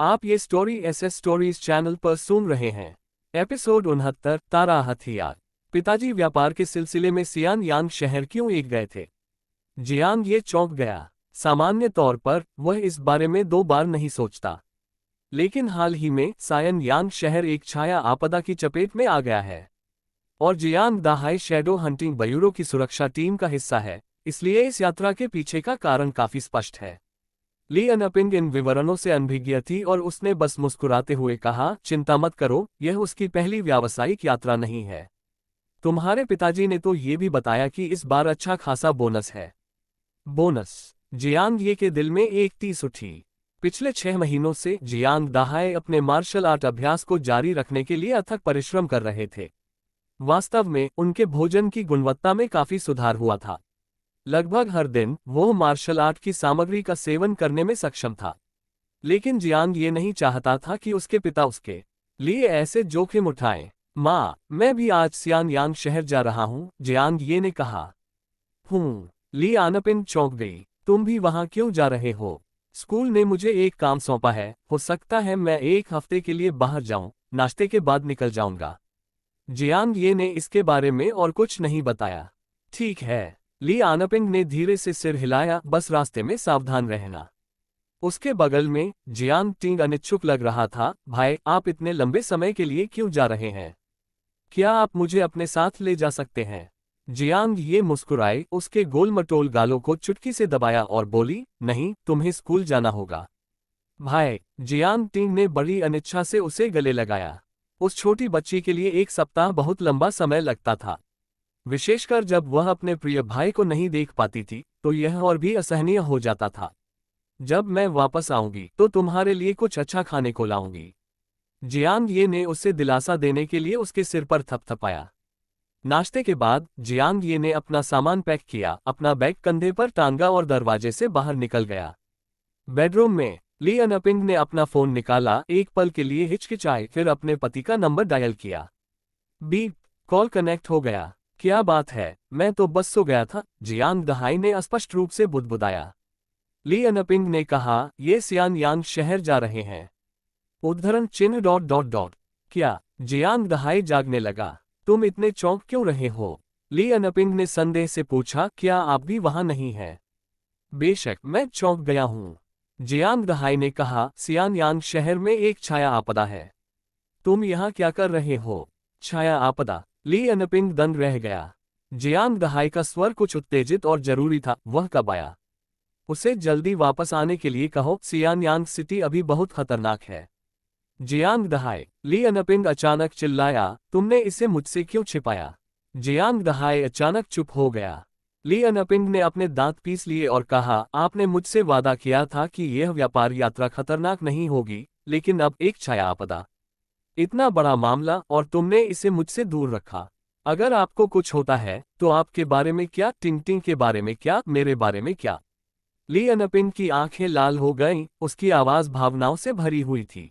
आप ये story SS stories channel पर सुन रहे हैं। एपिसोड 69 तारा हथियार। पिताजी व्यापार के सिलसिले में सियानयान शहर क्यों एक गए थे? जियांग ये चौंक गया। सामान्य तौर पर वह इस बारे में 2 बार नहीं सोचता, लेकिन हाल ही में सायनयान शहर एक छाया आपदा की चपेट में आ गया है और जियांग दहाई शैडो हंटिंग ब्यूरो की सुरक्षा टीम का हिस्सा है, इसलिए इस यात्रा के पीछे का कारण काफी स्पष्ट है। ली अनपिंग इन विवरणों से अनभिज्ञ थी और उसने बस मुस्कुराते हुए कहा, चिंता मत करो, यह उसकी पहली व्यावसायिक यात्रा नहीं है। तुम्हारे पिताजी ने तो ये भी बताया कि इस बार अच्छा खासा बोनस है। बोनस? जियांग ये के दिल में एक तीस उठी। पिछले 6 महीनों से जियांग दहाई अपने मार्शल आर्ट अभ्यास को जारी रखने के लिए अथक परिश्रम कर रहे थे। वास्तव में उनके भोजन की गुणवत्ता में काफी सुधार हुआ था। लगभग हर दिन वो मार्शल आर्ट की सामग्री का सेवन करने में सक्षम था, लेकिन जियांग ये नहीं चाहता था कि उसके पिता उसके लिए ऐसे जोखिम उठाएं। माँ, मैं भी आज सियानयान शहर जा रहा हूँ, जियांग ये ने कहा। ली आनपिन चौंक गई। तुम भी वहां क्यों जा रहे हो? स्कूल ने मुझे एक काम सौंपा है, हो सकता है मैं 1 हफ्ते के लिए बाहर जाऊं, नाश्ते के बाद निकल जाऊंगा। जियांग ये ने इसके बारे में और कुछ नहीं बताया। ठीक है, ली आनपिंग ने धीरे से सिर हिलाया, बस रास्ते में सावधान रहना। उसके बगल में जियांग टिंग अनिच्छुक लग रहा था। भाई, आप इतने लंबे समय के लिए क्यों जा रहे हैं? क्या आप मुझे अपने साथ ले जा सकते हैं? जियांग ये मुस्कुराई, उसके गोल मटोल गालों को चुटकी से दबाया और बोली, नहीं, तुम्हें स्कूल जाना होगा। भाई, जियांग टिंग ने बड़ी अनिच्छा से उसे गले लगाया। उस छोटी बच्ची के लिए 1 सप्ताह बहुत लंबा समय लगता था, विशेषकर जब वह अपने प्रिय भाई को नहीं देख पाती थी, तो यह और भी असहनीय हो जाता था। जब मैं वापस आऊंगी तो तुम्हारे लिए कुछ अच्छा खाने को लाऊंगी। जियांग ये ने उसे दिलासा देने के लिए उसके सिर पर थपथपाया। नाश्ते के बाद जियांग ये ने अपना सामान पैक किया, अपना बैग कंधे पर टांगा और दरवाजे से बाहर निकल गया। बेडरूम में ली अनपिंग ने अपना फोन निकाला, एक पल के लिए हिचकिचाई, फिर अपने पति का नंबर डायल किया। बीप, कॉल कनेक्ट हो गया। क्या बात है, मैं तो बस सो गया था, जियांग दहाई ने स्पष्ट रूप से बुदबुदाया। ली अनपिंग ने कहा, ये सियानयान शहर जा रहे हैं। उद्धरण चिन्ह डॉट डॉट डॉट। क्या? जियांग दहाई जागने लगा। तुम इतने चौंक क्यों रहे हो? ली अनपिंग ने संदेह से पूछा, क्या आप भी वहां नहीं हैं? बेशक मैं चौंक गया हूं, जियांग दहाई ने कहा, सियानयान शहर में एक छाया आपदा है। तुम यहाँ क्या कर रहे हो? छाया आपदा? ली अनपिंग दंग रह गया। जियांग दहाई का स्वर कुछ उत्तेजित और जरूरी था। वह कब आया? उसे जल्दी वापस आने के लिए कहो, सियानयान सिटी अभी बहुत खतरनाक है। जियांग दहाई, ली अनपिंग अचानक चिल्लाया, तुमने इसे मुझसे क्यों छिपाया? जियांग दहाई अचानक चुप हो गया। ली अनपिंग ने अपने दांत पीस लिए और कहा, आपने मुझसे वादा किया था कि यह व्यापार यात्रा खतरनाक नहीं होगी, लेकिन अब एक छाया आपदा। इतना बड़ा मामला और तुमने इसे मुझसे दूर रखा। अगर आपको कुछ होता है तो आपके बारे में क्या, टिंग टिंग के बारे में क्या, मेरे बारे में क्या? ली अनपिंग की आंखें लाल हो गईं, उसकी आवाज भावनाओं से भरी हुई थी।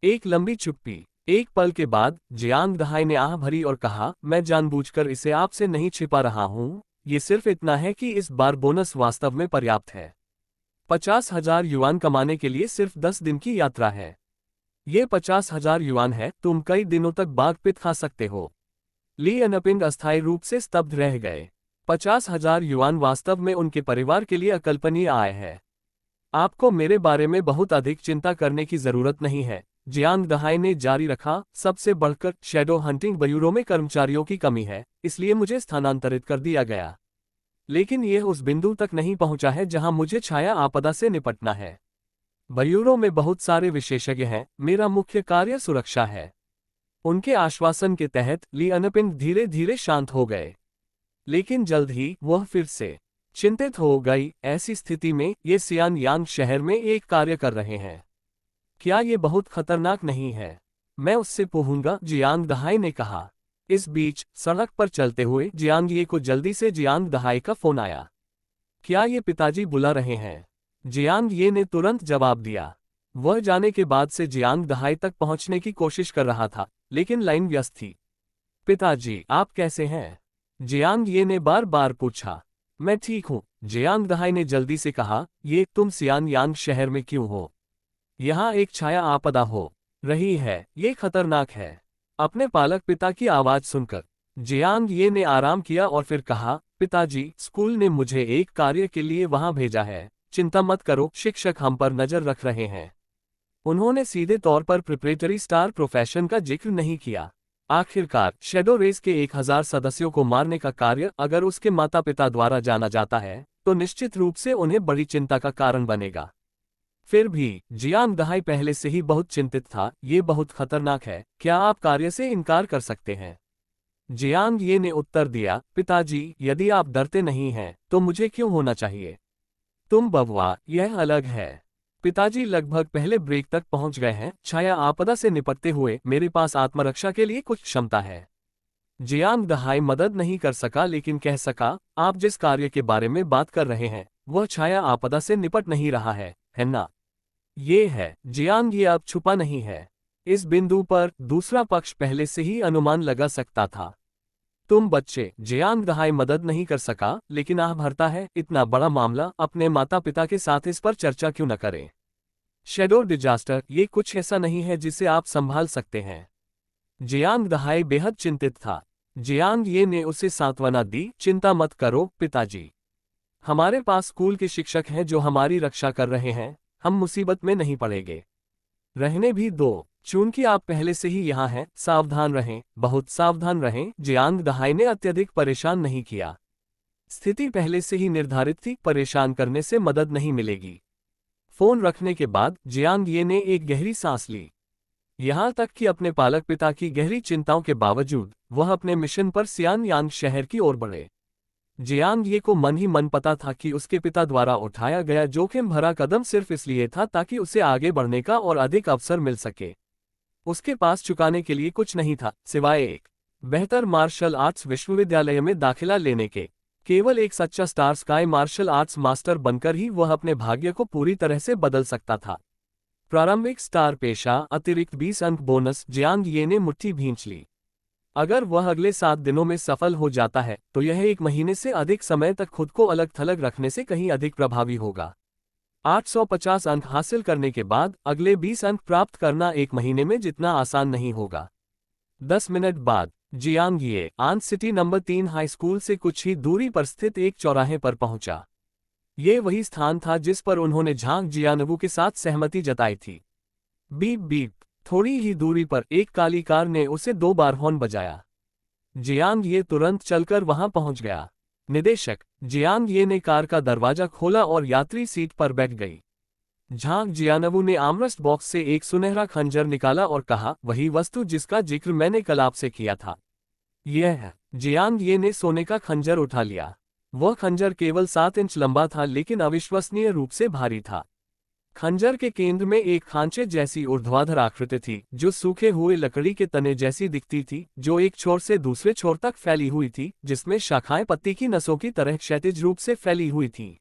एक लंबी चुप्पी। एक पल के बाद जियांग दहाई ने आह भरी और कहा, मैं जानबूझकर इसे आपसे नहीं छिपा रहा हूं, ये सिर्फ इतना है कि इस बार बोनस वास्तव में पर्याप्त है। 50,000 युआन कमाने के लिए सिर्फ 10 दिन की यात्रा है। ये 50,000 युआन है, तुम कई दिनों तक बाघ पिट खा सकते हो। ली अनपिंग अस्थायी रूप से स्तब्ध रह गए। 50,000 युआन वास्तव में उनके परिवार के लिए अकल्पनीय आय है। आपको मेरे बारे में बहुत अधिक चिंता करने की जरूरत नहीं है, जियांग दहाई ने जारी रखा। सबसे बढ़कर शैडो हंटिंग ब्यूरो में कर्मचारियों की कमी है, इसलिए मुझे स्थानांतरित कर दिया गया। लेकिन यह उस बिंदु तक नहीं पहुंचा है जहां मुझे छाया आपदा से निपटना है। ब्यूरो में बहुत सारे विशेषज्ञ हैं, मेरा मुख्य कार्य सुरक्षा है। उनके आश्वासन के तहत ली अनपिंग धीरे धीरे शांत हो गए, लेकिन जल्द ही वह फिर से चिंतित हो गई। ऐसी स्थिति में ये सियानयान शहर में एक कार्य कर रहे हैं, क्या ये बहुत खतरनाक नहीं है? मैं उससे पूछूंगा, जियांग दहाई ने कहा। इस बीच सड़क पर चलते हुए जियांग ये को जल्दी से जियांग दहाई का फोन आया। क्या ये पिताजी बुला रहे हैं? जियांग ये ने तुरंत जवाब दिया। वह जाने के बाद से जियांग दहाई तक पहुंचने की कोशिश कर रहा था, लेकिन लाइन व्यस्त थी। पिताजी, आप कैसे हैं? जियांग ये ने बार बार पूछा। मैं ठीक हूं, जियांग दहाई ने जल्दी से कहा। ये तुम सियानयान शहर में क्यों हो? यहाँ एक छाया आपदा हो रही है, ये खतरनाक है। अपने पालक पिता की आवाज सुनकर जियांग ये ने आराम किया और फिर कहा, पिताजी, स्कूल ने मुझे एक कार्य के लिए वहां भेजा है। चिंता मत करो, शिक्षक हम पर नजर रख रहे हैं। उन्होंने सीधे तौर पर प्रिपरेटरी स्टार प्रोफेशन का जिक्र नहीं किया। आखिरकार शैडो रेस के 1000 सदस्यों को मारने का कार्य अगर उसके माता पिता द्वारा जाना जाता है तो निश्चित रूप से उन्हें बड़ी चिंता का कारण बनेगा। फिर भी जियांग दहाई पहले से ही बहुत चिंतित था। ये बहुत खतरनाक है, क्या आप कार्य से इनकार कर सकते हैं? जियांग ये ने उत्तर दिया, पिताजी, यदि आप डरते नहीं हैं तो मुझे क्यों होना चाहिए? तुम बबुआ, यह अलग है। पिताजी लगभग पहले ब्रेक तक पहुंच गए हैं। छाया आपदा से निपटते हुए मेरे पास आत्मरक्षा के लिए कुछ क्षमता है। जियांग दहाई मदद नहीं कर सका लेकिन कह सका, आप जिस कार्य के बारे में बात कर रहे हैं वह छाया आपदा से निपट नहीं रहा है ना? ये है। जियांग ये अब छुपा नहीं है। इस बिंदु पर दूसरा पक्ष पहले से ही अनुमान लगा सकता था। तुम बच्चे, जियांग दहाई मदद नहीं कर सका लेकिन आह भरता है, इतना बड़ा मामला, अपने माता पिता के साथ इस पर चर्चा क्यों न करें? शैडो डिजास्टर, ये कुछ ऐसा नहीं है जिसे आप संभाल सकते हैं। जियांग दहाई बेहद चिंतित था। जियांग ये ने उसे सांत्वना दी, चिंता मत करो पिताजी, हमारे पास स्कूल के शिक्षक हैं जो हमारी रक्षा कर रहे हैं, हम मुसीबत में नहीं पड़ेंगे। रहने भी दो, चूंकि आप पहले से ही यहाँ हैं, सावधान रहें, बहुत सावधान रहें। जियांग दहाई ने अत्यधिक परेशान नहीं किया। स्थिति पहले से ही निर्धारित थी, परेशान करने से मदद नहीं मिलेगी। फोन रखने के बाद जियांग ये ने एक गहरी सांस ली। यहाँ तक कि अपने पालक पिता की गहरी चिंताओं के बावजूद वह अपने मिशन पर सियानयांग शहर की ओर बढ़े। जियांग ये को मन ही मन पता था कि उसके पिता द्वारा उठाया गया जोखिम भरा कदम सिर्फ इसलिए था ताकि उसे आगे बढ़ने का और अधिक अवसर मिल सके। उसके पास चुकाने के लिए कुछ नहीं था सिवाय एक बेहतर मार्शल आर्ट्स विश्वविद्यालय में दाखिला लेने के। केवल एक सच्चा star sky martial arts master बनकर ही वह अपने भाग्य को पूरी तरह से बदल सकता था। प्रारंभिक स्टार पेशा, अतिरिक्त 20 अंक बोनस। जियांग ये ने मुट्ठी भींच ली। अगर वह अगले 7 दिनों में सफल हो जाता है तो यह 1 महीने से अधिक समय तक खुद को अलग थलग रखने से कहीं अधिक प्रभावी होगा। 850 अंक हासिल करने के बाद अगले 20 अंक प्राप्त करना 1 महीने में जितना आसान नहीं होगा। 10 मिनट बाद जियांग ये आन सिटी नंबर 3 हाई स्कूल से कुछ ही दूरी पर स्थित एक चौराहे पर पहुंचा। ये वही स्थान था जिस पर उन्होंने झांग जियानवू के साथ सहमति जताई थी। बीप बीप, थोड़ी ही दूरी पर एक काली कार ने उसे 2 बार हॉर्न बजाया। जियांग ये तुरंत चलकर वहां पहुंच गया। निदेशक, जियांग ये ने कार का दरवाजा खोला और यात्री सीट पर बैठ गई। झांग जियानवू ने आर्मरेस्ट बॉक्स से एक सुनहरा खंजर निकाला और कहा, वही वस्तु जिसका जिक्र मैंने कल आपसे किया था। यह है। जियांग ये ने सोने का खंजर उठा लिया। वह खंजर केवल 7 इंच लंबा था लेकिन अविश्वसनीय रूप से भारी था। खंजर के केंद्र में एक खांचे जैसी ऊर्ध्वाधर आकृति थी जो सूखे हुए लकड़ी के तने जैसी दिखती थी, जो एक छोर से दूसरे छोर तक फैली हुई थी, जिसमें शाखाएं पत्ती की नसों की तरह क्षैतिज रूप से फैली हुई थीं।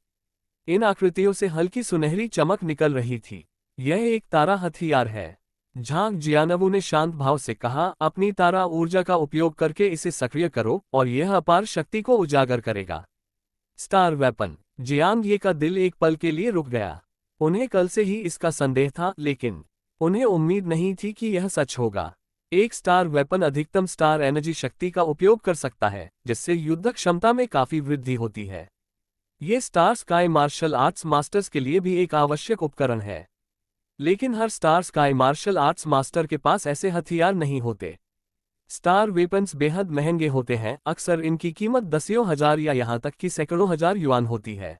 इन आकृतियों से हल्की सुनहरी चमक निकल रही थी। यह एक तारा हथियार है। झांग जियानवू ने शांत भाव से कहा, अपनी तारा ऊर्जा का उपयोग करके इसे सक्रिय करो और यह अपार शक्ति को उजागर करेगा। Star weapon. जियांग ये का दिल एक पल के लिए रुक गया। उन्हें कल से ही इसका संदेह था लेकिन उन्हें उम्मीद नहीं थी कि यह सच होगा। एक स्टार वेपन अधिकतम स्टार एनर्जी शक्ति का उपयोग कर सकता है, जिससे युद्ध क्षमता में काफी वृद्धि होती है। ये star sky martial arts masters के लिए भी एक आवश्यक उपकरण है, लेकिन हर star sky martial arts master के पास ऐसे हथियार नहीं होते। स्टार वेपन्स बेहद महंगे होते हैं, अक्सर इनकी कीमत दसियों हजार या यहाँ तक कि सैकड़ों हजार युआन होती है।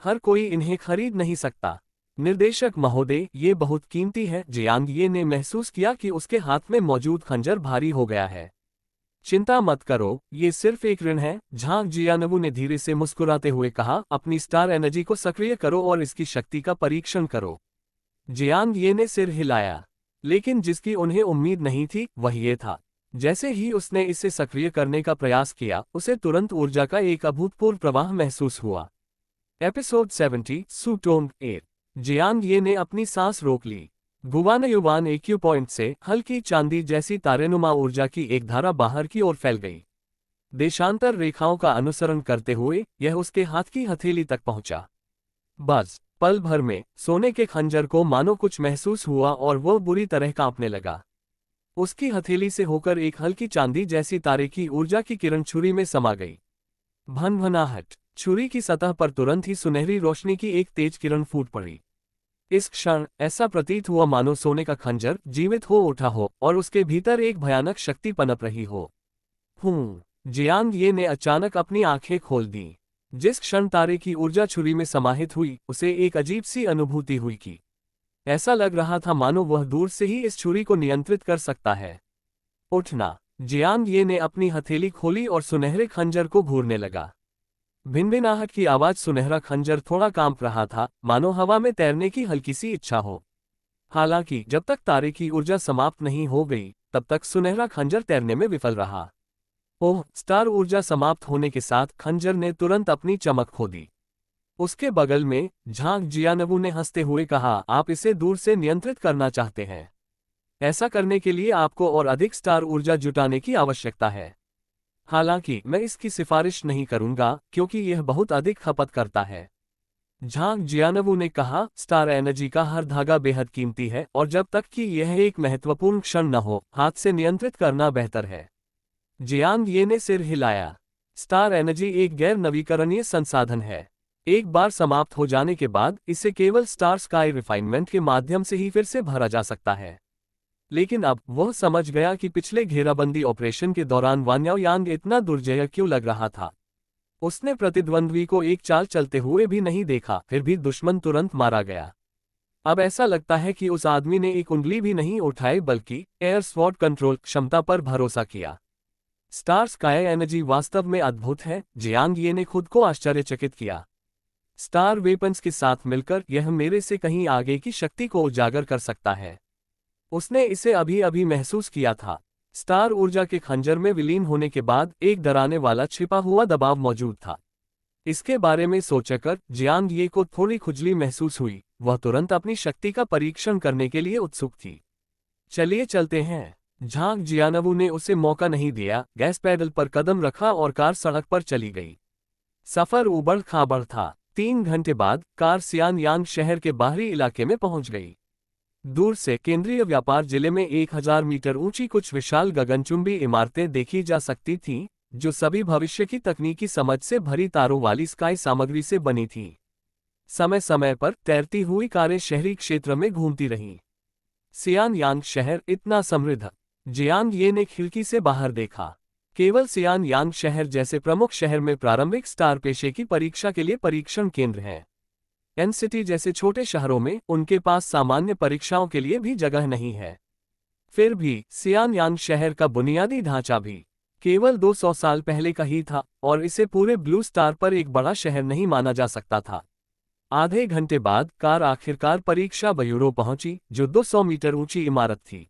हर कोई इन्हें खरीद नहीं सकता। निर्देशक महोदय, ये बहुत कीमती है। जियांग ये ने महसूस किया कि उसके हाथ में मौजूद खंजर भारी हो गया है। चिंता मत करो, ये सिर्फ एक ऋण है। झांग जियानवू ने धीरे से मुस्कुराते हुए कहा, अपनी स्टार एनर्जी को सक्रिय करो और इसकी शक्ति का परीक्षण करो। जियांग ये ने सिर हिलाया, लेकिन जिसकी उन्हें उम्मीद नहीं थी वह ये था। जैसे ही उसने इसे सक्रिय करने का प्रयास किया, उसे तुरंत ऊर्जा का एक अभूतपूर्व प्रवाह महसूस हुआ। एपिसोड 70 सुटोंग 8। जियांग ये ने अपनी सांस रोक ली। गुवानयुवान एक्यू पॉइंट से हल्की चांदी जैसी तारेनुमा ऊर्जा की एक धारा बाहर की ओर फैल गई। देशांतर रेखाओं का अनुसरण करते हुए यह उसके हाथ की हथेली तक पहुंचा। बस पल भर में सोने के खंजर को मानो कुछ महसूस हुआ और वह बुरी तरह कांपने लगा। उसकी हथेली से होकर एक हल्की चांदी जैसी तारे की ऊर्जा की किरण छुरी में समा गई। भनभनाहट, छुरी की सतह पर तुरंत ही सुनहरी रोशनी की एक तेज किरण फूट पड़ी। इस क्षण ऐसा प्रतीत हुआ मानो सोने का खंजर जीवित हो उठा हो और उसके भीतर एक भयानक शक्ति पनप रही हो। जियांग ये ने अचानक अपनी आंखें खोल दी। जिस क्षण तारे की ऊर्जा छुरी में समाहित हुई, उसे एक अजीब सी अनुभूति हुई कि ऐसा लग रहा था मानो वह दूर से ही इस छुरी को नियंत्रित कर सकता है। उठना, जियांग ये ने अपनी हथेली खोली और सुनहरे खंजर को घूरने लगा। भिनभिनाहट की आवाज, सुनहरा खंजर थोड़ा कांप रहा था, मानो हवा में तैरने की हल्की सी इच्छा हो। हालांकि जब तक तारे की ऊर्जा समाप्त नहीं हो गई, तब तक सुनहरा खंजर तैरने में विफल रहा। ओह, स्टार ऊर्जा समाप्त होने के साथ खंजर ने तुरंत अपनी चमक खो दी। उसके बगल में झांग जियानवू ने हंसते हुए कहा, आप इसे दूर से नियंत्रित करना चाहते हैं। ऐसा करने के लिए आपको और अधिक स्टार ऊर्जा जुटाने की आवश्यकता है। हालांकि मैं इसकी सिफारिश नहीं करूंगा क्योंकि यह बहुत अधिक खपत करता है। झांग जियानवू ने कहा, स्टार एनर्जी का हर धागा बेहद कीमती है और जब तक कि यह एक महत्वपूर्ण क्षण न हो, हाथ से नियंत्रित करना बेहतर है। जियांग ये ने सिर हिलाया। स्टार एनर्जी एक गैर नवीकरणीय संसाधन है। एक बार समाप्त हो जाने के बाद इसे केवल स्टार स्काई रिफाइनमेंट के माध्यम से ही फिर से भरा जा सकता है। लेकिन अब वह समझ गया कि पिछले घेराबंदी ऑपरेशन के दौरान वान्याओ यांग इतना दुर्जय क्यों लग रहा था। उसने प्रतिद्वंद्वी को एक चाल चलते हुए भी नहीं देखा, फिर भी दुश्मन तुरंत मारा गया। अब ऐसा लगता है कि उस आदमी ने एक उंगली भी नहीं उठाई बल्कि एयर स्वॉर्ड कंट्रोल क्षमता पर भरोसा किया। स्टार स्काई एनर्जी वास्तव में अद्भुत है, जियांग ये ने खुद को आश्चर्यचकित किया। स्टार वेपन्स के साथ मिलकर यह मेरे से कहीं आगे की शक्ति को उजागर कर सकता है। उसने इसे अभी अभी महसूस किया था। स्टार ऊर्जा के खंजर में विलीन होने के बाद एक डराने वाला छिपा हुआ दबाव मौजूद था। इसके बारे में सोचकर जियांग ये को थोड़ी खुजली महसूस हुई। वह तुरंत अपनी शक्ति का परीक्षण करने के लिए उत्सुक थी। चलिए चलते हैं। झांग जियानवू ने उसे मौका नहीं दिया, गैस पैडल पर कदम रखा और कार सड़क पर चली गई। सफर उबड़ खाबड़ था। 3 घंटे बाद कार सियान यांग शहर के बाहरी इलाके में पहुंच गई। दूर से केंद्रीय व्यापार जिले में 1000 मीटर ऊंची कुछ विशाल गगनचुंबी इमारतें देखी जा सकती थीं, जो सभी भविष्य की तकनीकी समझ से भरी तारों वाली स्काई सामग्री से बनी थीं। समय समय पर तैरती हुई कारें शहरी क्षेत्र में घूमती रहीं। सियान यांग शहर इतना समृद्ध। जियांग ये ने खिड़की से बाहर देखा। केवल सियान यांग शहर जैसे प्रमुख शहर में प्रारंभिक स्टार पेशे की परीक्षा के लिए परीक्षण केंद्र हैं। एन सिटी जैसे छोटे शहरों में उनके पास सामान्य परीक्षाओं के लिए भी जगह नहीं है। फिर भी सियान यांग शहर का बुनियादी ढांचा भी केवल 200 साल पहले का ही था और इसे पूरे ब्लू स्टार पर एक बड़ा शहर नहीं माना जा सकता था। आधे घंटे बाद कार आखिरकार परीक्षा ब्यूरो पहुंची, जो 200 मीटर ऊंची इमारत थी।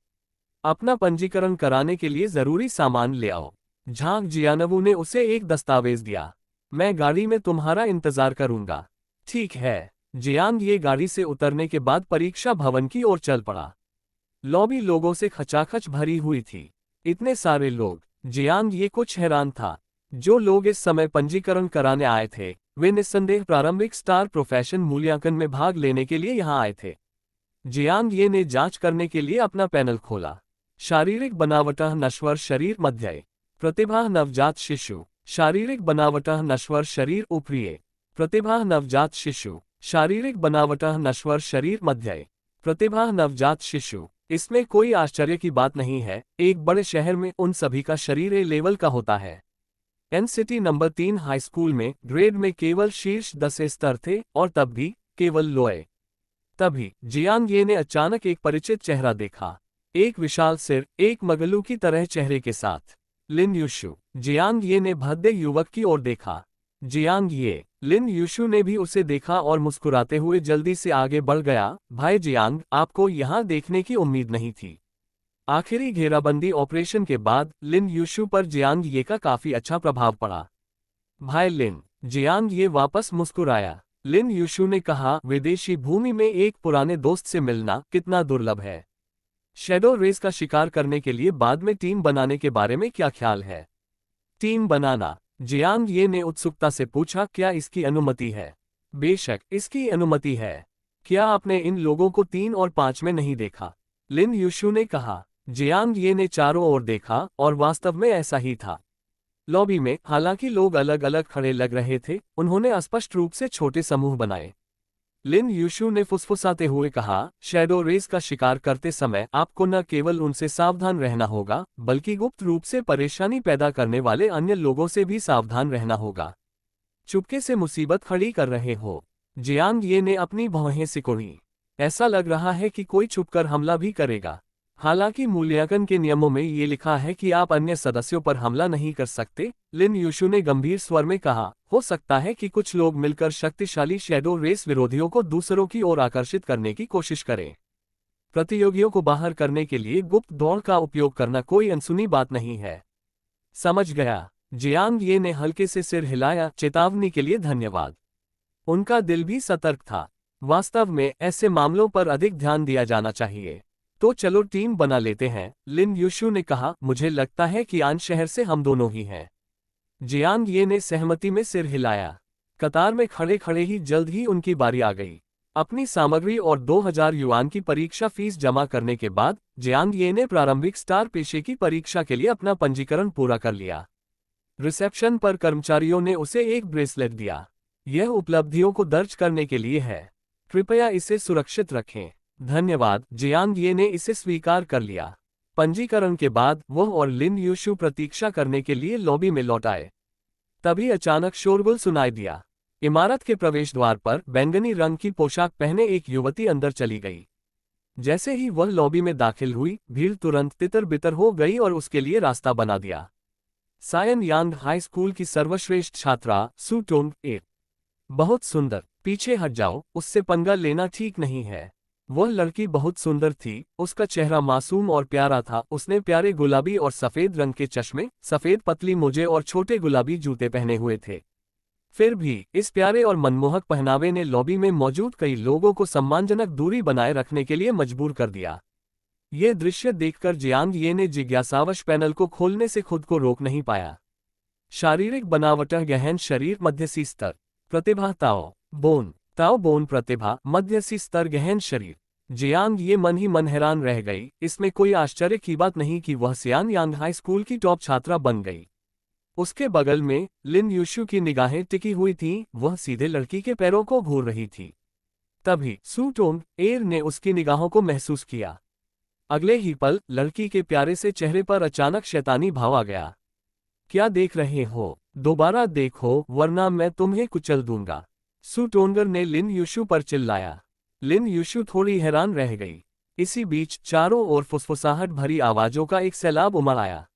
अपना पंजीकरण कराने के लिए जरूरी सामान ले आओ। झांग जियानवू ने उसे एक दस्तावेज दिया। मैं गाड़ी में तुम्हारा इंतजार करूंगा। ठीक है। जियांग ये गाड़ी से उतरने के बाद परीक्षा भवन की ओर चल पड़ा। लॉबी लोगों से खचाखच भरी हुई थी। इतने सारे लोग। जियांग ये कुछ हैरान था। जो लोग इस समय पंजीकरण कराने आए थे, वे निस्संदेह प्रारंभिक स्टार प्रोफेशन मूल्यांकन में भाग लेने के लिए यहां आए थे। जियांग ये ने जांच करने के लिए अपना पैनल खोला। शारीरिक बनावटः नश्वर शरीर मध्यय। प्रतिभा नवजात शिशु। शारीरिक बनावटः नश्वर शरीर ऊपरीय। प्रतिभा नवजात शिशु। शारीरिक बनावटः नश्वर शरीर मध्यय। प्रतिभा नवजात शिशु। इसमें कोई आश्चर्य की बात नहीं है, एक बड़े शहर में उन सभी का शरीर ए लेवल का होता है। N city number 3 high school में ग्रेड में केवल शीर्ष 10 स्तर थे और तब भी केवल लोए। तभी जियांग ये ने अचानक एक परिचित चेहरा देखा। एक विशाल सिर, एक मगलू की तरह चेहरे के साथ। लिन यूशु। जियांग ये ने भद्दे युवक की ओर देखा। जियांग ये। लिन यूशु ने भी उसे देखा और मुस्कुराते हुए जल्दी से आगे बढ़ गया। भाई जियांग, आपको यहाँ देखने की उम्मीद नहीं थी। आखिरी घेराबंदी ऑपरेशन के बाद लिन यूशु पर जियांग ये का काफी अच्छा प्रभाव पड़ा। भाई लिन। जियांग ये वापस मुस्कुराया। लिन यूशु ने कहा, विदेशी भूमि में एक पुराने दोस्त से मिलना कितना दुर्लभ है। शैडो रेस का शिकार करने के लिए बाद में टीम बनाने के बारे में क्या ख्याल है? टीम बनाना? जियांग ये ने उत्सुकता से पूछा, क्या इसकी अनुमति है? बेशक इसकी अनुमति है। क्या आपने इन लोगों को 3 और 5 में नहीं देखा? लिन यूशु ने कहा। जियांग ये ने चारों ओर देखा और वास्तव में ऐसा ही था। लॉबी में हालांकि लोग अलग अलग खड़े लग रहे थे, उन्होंने स्पष्ट रूप से छोटे समूह बनाए। लिन यूशु ने फुसफुसाते हुए कहा, शैडो रेस का शिकार करते समय आपको न केवल उनसे सावधान रहना होगा, बल्कि गुप्त रूप से परेशानी पैदा करने वाले अन्य लोगों से भी सावधान रहना होगा। चुपके से मुसीबत खड़ी कर रहे हो। जियांग ये ने अपनी भौहें सिकुड़ी। ऐसा लग रहा है कि कोई छुपकर हमला भी करेगा। हालांकि मूल्यांकन के नियमों में ये लिखा है कि आप अन्य सदस्यों पर हमला नहीं कर सकते, लिन यूशु ने गंभीर स्वर में कहा। हो सकता है कि कुछ लोग मिलकर शक्तिशाली शैडो रेस विरोधियों को दूसरों की ओर आकर्षित करने की कोशिश करें। प्रतियोगियों को बाहर करने के लिए गुप्त दौड़ का उपयोग करना कोई अनसुनी बात नहीं है। समझ गया। जियांग ये ने हल्के से सिर हिलाया। चेतावनी के लिए धन्यवाद। उनका दिल भी सतर्क था। वास्तव में ऐसे मामलों पर अधिक ध्यान दिया जाना चाहिए। तो चलो टीम बना लेते हैं, लिन यूशु ने कहा। मुझे लगता है कि आन शहर से हम दोनों ही हैं। जियांग ये ने सहमति में सिर हिलाया। कतार में खड़े खड़े ही जल्द ही उनकी बारी आ गई। अपनी सामग्री और 2000 युआन की परीक्षा फीस जमा करने के बाद जियांग ये ने प्रारंभिक स्टार पेशे की परीक्षा के लिए अपना पंजीकरण पूरा कर लिया। रिसेप्शन पर कर्मचारियों ने उसे एक ब्रेसलेट दिया। यह उपलब्धियों को दर्ज करने के लिए है। कृपया इसे सुरक्षित रखें। धन्यवाद। जियांग ये ने इसे स्वीकार कर लिया। पंजीकरण के बाद वह और लिन यूशु प्रतीक्षा करने के लिए लॉबी में लौट आए। तभी अचानक शोरगुल सुनाई दिया। इमारत के प्रवेश द्वार पर बैंगनी रंग की पोशाक पहने एक युवती अंदर चली गई। जैसे ही वह लॉबी में दाखिल हुई, भीड़ तुरंत तितर बितर हो गई और उसके लिए रास्ता बना दिया। सायन यांग हाई स्कूल की सर्वश्रेष्ठ छात्रा सू टोंग ए। बहुत सुंदर। पीछे हट जाओ, उससे पंगा लेना ठीक नहीं है। वह लड़की बहुत सुंदर थी। उसका चेहरा मासूम और प्यारा था। उसने प्यारे गुलाबी और सफेद रंग के चश्मे, सफेद पतली मोजे और छोटे गुलाबी जूते पहने हुए थे। फिर भी इस प्यारे और मनमोहक पहनावे ने लॉबी में मौजूद कई लोगों को सम्मानजनक दूरी बनाए रखने के लिए मजबूर कर दिया। ये दृश्य देखकर जियांग ये ने जिज्ञासावश पैनल को खोलने से खुद को रोक नहीं पाया। शारीरिक बनावट गहन शरीर मध्यसी स्तर प्रतिभा ताओ बोन प्रतिभा मध्यसी स्तर गहन शरीर। जियांग ये मन ही मन हैरान रह गई। इसमें कोई आश्चर्य की बात नहीं कि वह सियान यांग हाई स्कूल की टॉप छात्रा बन गई। उसके बगल में लिन यूशु की निगाहें टिकी हुई थीं। वह सीधे लड़की के पैरों को घूर रही थी। तभी सू टोंग एर ने उसकी निगाहों को महसूस किया। अगले ही पल लड़की के प्यारे से चेहरे पर अचानक शैतानी भाव आ गया। क्या देख रहे हो? दोबारा देखो, वरना मैं तुम्हें कुचल दूंगा। सू टोंगर ने लिन यूशु पर चिल्लाया। लिन यूशु थोड़ी हैरान रह गई। इसी बीच चारों ओर फुसफुसाहट भरी आवाजों का एक सैलाब उमड़ आया।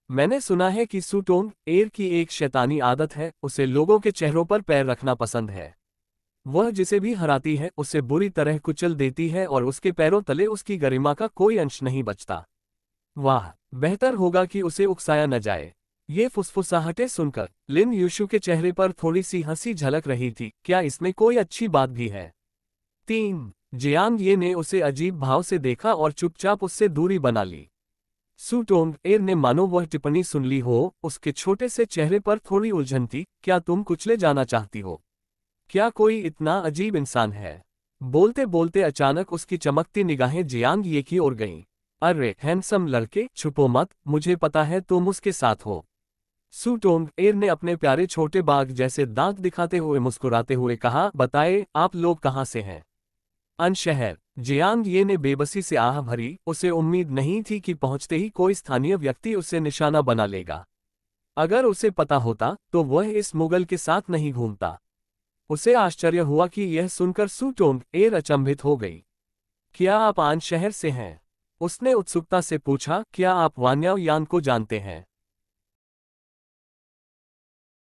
मैंने सुना है कि सू टोंग एर की एक शैतानी आदत है, उसे लोगों के चेहरों पर पैर रखना पसंद है। वह जिसे भी हराती है उसे बुरी तरह कुचल देती है और उसके पैरों तले उसकी गरिमा का कोई अंश नहीं बचता। वाह, बेहतर होगा कि उसे उकसाया न जाए। ये फुसफुसाहटें सुनकर लिन यूशु के चेहरे पर थोड़ी सी हंसी झलक रही थी। क्या इसमें कोई अच्छी बात भी है? 3 जियांग ये ने उसे अजीब भाव से देखा और चुपचाप उससे दूरी बना ली। सू टोंग एर ने मानो वह टिप्पणी सुन ली हो। उसके छोटे से चेहरे पर थोड़ी उलझन थी। क्या तुम कुचले जाना चाहती हो? क्या कोई इतना अजीब इंसान है? बोलते बोलते अचानक उसकी चमकती निगाहें जियांग ये की ओर गईं। अरे हैंडसम लड़के, छुपो मत, मुझे पता है तुम उसके साथ हो। सू टोंग एर ने अपने प्यारे छोटे बाघ जैसे दांत दिखाते हुए मुस्कुराते हुए कहा, बताए आप लोग कहाँ से हैं? अन शहर। जियांग ये ने बेबसी से आह भरी। उसे उम्मीद नहीं थी कि पहुंचते ही कोई स्थानीय व्यक्ति उसे निशाना बना लेगा। अगर उसे पता होता तो वह इस मुगल के साथ नहीं घूमता। उसे आश्चर्य हुआ कि यह सुनकर सू टोंग एर अचंभित हो गई। क्या आप आन शहर से हैं? उसने उत्सुकता से पूछा। क्या आप वान्याओ यान को जानते हैं?